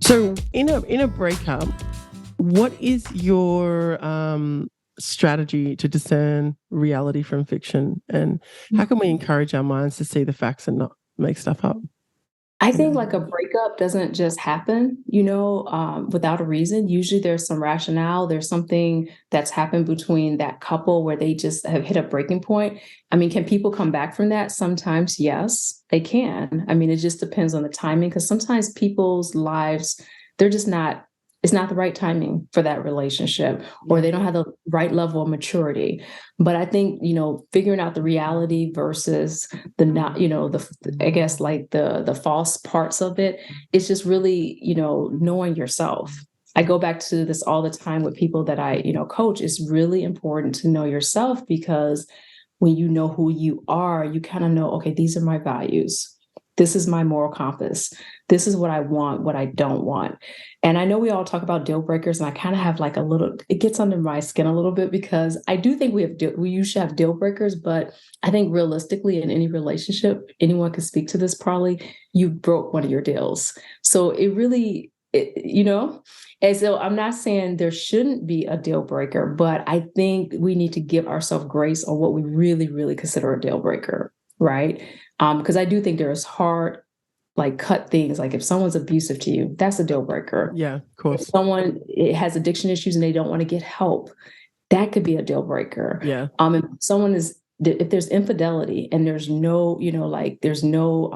So in a breakup, what is your strategy to discern reality from fiction, and how can we encourage our minds to see the facts and not make stuff up? I You think know? like a breakup doesn't just happen, without a reason. Usually there's some rationale. There's something that's happened between that couple where they just have hit a breaking point. I mean, can people come back from that? Sometimes, yes, they can. I mean, it just depends on the timing because sometimes people's lives, they're just not, it's not the right timing for that relationship, or Yeah, they don't have the right level of maturity. But I think, figuring out the reality versus the not, I guess like the false parts of it, it's just really, knowing yourself. I go back to this all the time with people that I, coach. It's really important to know yourself because when you know who you are, you kind of know, okay, these are my values. This is my moral compass. This is what I want, what I don't want. And I know we all talk about deal breakers, and I kind of have like a little, it gets under my skin a little bit because I do think we usually have deal breakers, but I think realistically in any relationship, anyone can speak to this probably, you broke one of your deals. So it really, and so I'm not saying there shouldn't be a deal breaker, but I think we need to give ourselves grace on what we really, really consider a deal breaker, right? Because I do think there's hard, like cut things. Like if someone's abusive to you, that's a deal breaker. yeah, of If course. someone has addiction issues and they don't want to get help, that could be a deal breaker. Yeah, If someone is, if there's infidelity and there's no, there's no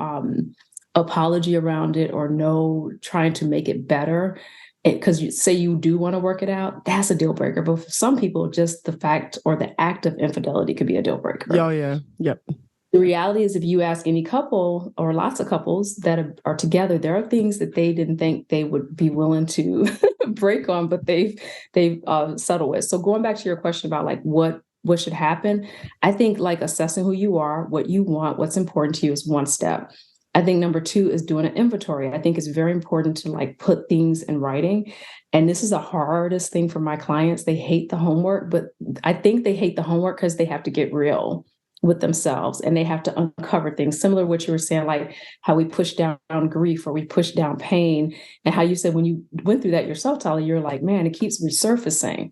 apology around it or no trying to make it better, because you say you do want to work it out, that's a deal breaker. But for some people, just the fact or the act of infidelity could be a deal yeah, oh, breaker. yeah, yep, The reality is, if you ask any couple or lots of couples that are together, there are things that they didn't think they would be willing to break on, but they've settled with. So going back to your question about like what should happen, I think like assessing who you are, what you want, what's important to you is one step. I think number two is doing an inventory. I think it's very important to like put things in writing. And this is the hardest thing for my clients. They hate the homework, but I think they hate the homework because they have to get real with themselves and they have to uncover things similar to what you were saying, like how we push down grief or we push down pain, and how you said when you went through that yourself, Tali, you're like, man, it keeps resurfacing.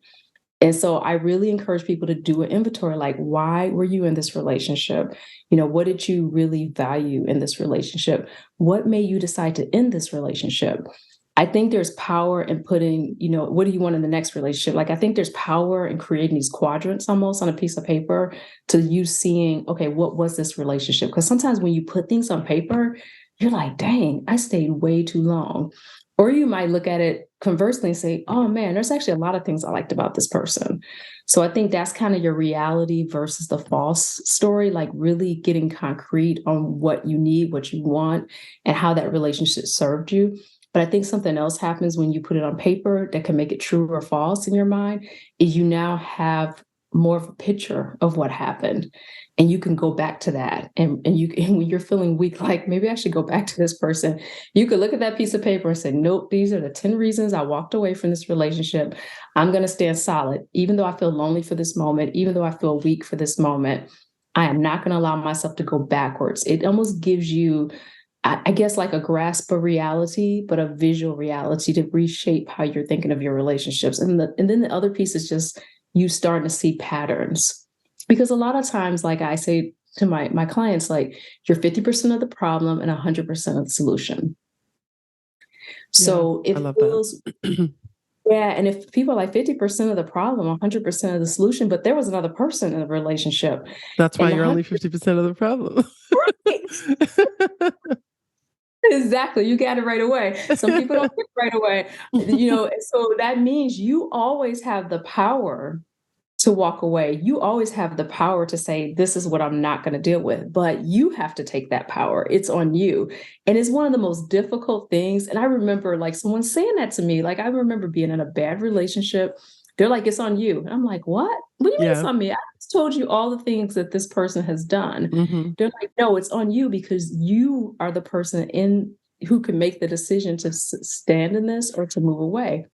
And so I really encourage people to do an inventory, like, why were you in this relationship? What did you really value in this relationship? What made you decide to end this relationship? I think there's power in putting, what do you want in the next relationship? Like, I think there's power in creating these quadrants almost on a piece of paper to you seeing, okay, what was this relationship? Because sometimes when you put things on paper, you're like, dang, I stayed way too long. Or you might look at it conversely and say, oh man, there's actually a lot of things I liked about this person. So I think that's kind of your reality versus the false story, like really getting concrete on what you need, what you want, and how that relationship served you. But I think something else happens when you put it on paper that can make it true or false in your mind, is you now have more of a picture of what happened. And you can go back to that. And you and when you're feeling weak, like maybe I should go back to this person, you could look at that piece of paper and say, nope, these are the 10 reasons I walked away from this relationship. I'm going to stand solid. Even though I feel lonely for this moment, even though I feel weak for this moment, I am not going to allow myself to go backwards. It almost gives you, I guess, like a grasp of reality, but a visual reality to reshape how you're thinking of your relationships. And then the other piece is just you starting to see patterns. Because a lot of times, like I say to my clients, like you're 50% of the problem and 100% of the solution. yeah, So I it love that. feels, yeah. And if people are like 50% of the problem, 100% of the solution, but there was another person in the relationship That's why and the you're only 100, 50% of the problem. exactly. You got it right away. Some people don't get it right away. And so that means you always have the power to walk away. You always have the power to say, this is what I'm not going to deal with. But you have to take that power. It's on you. And it's one of the most difficult things. And I remember like someone saying that to me. Like I remember being in a bad relationship. They're like, it's on you. And I'm like, what? What do you mean it's Yeah. on me? I just told you all the things that this person has done. Hmm. They're like, no, it's on you because you are the person in who can make the decision to stand in this or to move away.